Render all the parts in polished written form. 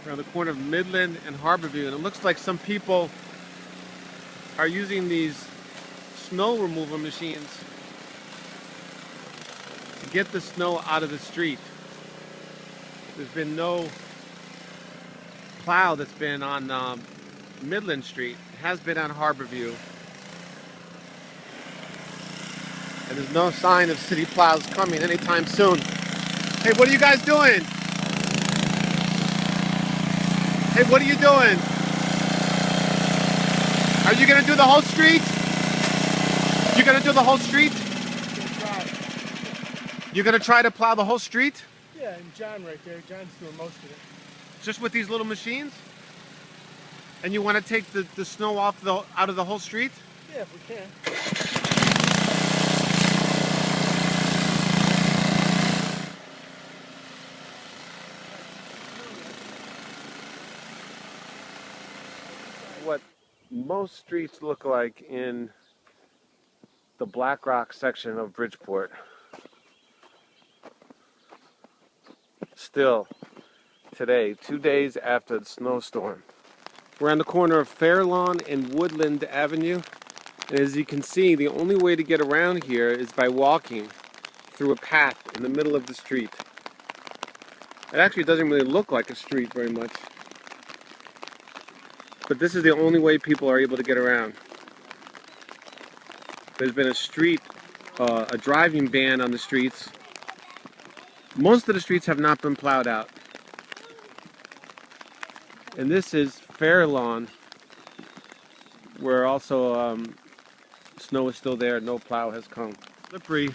We're on the corner of Midland and Harborview, and it looks like some people are using these snow removal machines to get the snow out of the street. There's been no plow that's been on Midland Street. It has been on Harborview. And there's no sign of city plows coming anytime soon. Hey, what are you guys doing? Hey, what are you doing? Are you gonna do the whole street? You gonna do the whole street? You're gonna try to plow the whole street? Yeah, and John right there. John's doing most of it. Just with these little machines? And you want to take the snow out of the whole street? Yeah, if we can. What most streets look like in the Black Rock section of Bridgeport. Still, today, 2 days after the snowstorm. We're on the corner of Fairlawn and Woodland Avenue. And as you can see, the only way to get around here is by walking through a path in the middle of the street. It actually doesn't really look like a street very much. But this is the only way people are able to get around. There's been a driving ban on the streets. Most of the streets have not been plowed out. And this is Fairlawn, where also snow is still there, no plow has come. Slippery,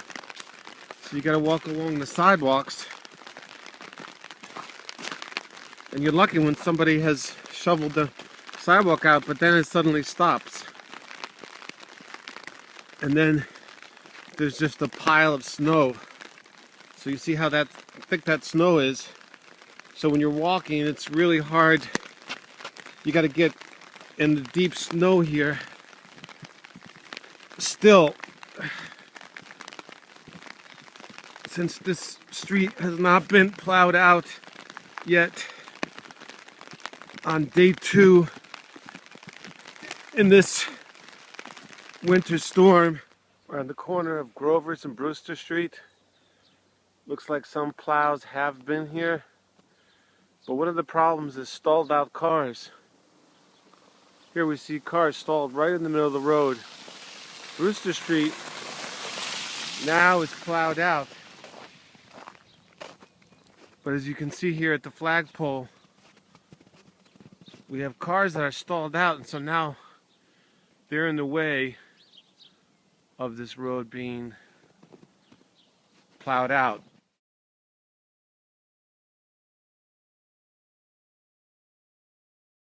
so you gotta walk along the sidewalks. And you're lucky when somebody has shoveled the sidewalk out, but then it suddenly stops. And then there's just a pile of snow. So you see how thick that snow is. So when you're walking, it's really hard. You got to get in the deep snow here. Still, since this street has not been plowed out yet, on day 2 in this winter storm, we're on the corner of Grover's and Brewster Street. Looks like some plows have been here, but one of the problems is stalled out cars. Here we see cars stalled right in the middle of the road. Brewster Street now is plowed out, but as you can see here at the flagpole, we have cars that are stalled out, and so now they're in the way of this road being plowed out.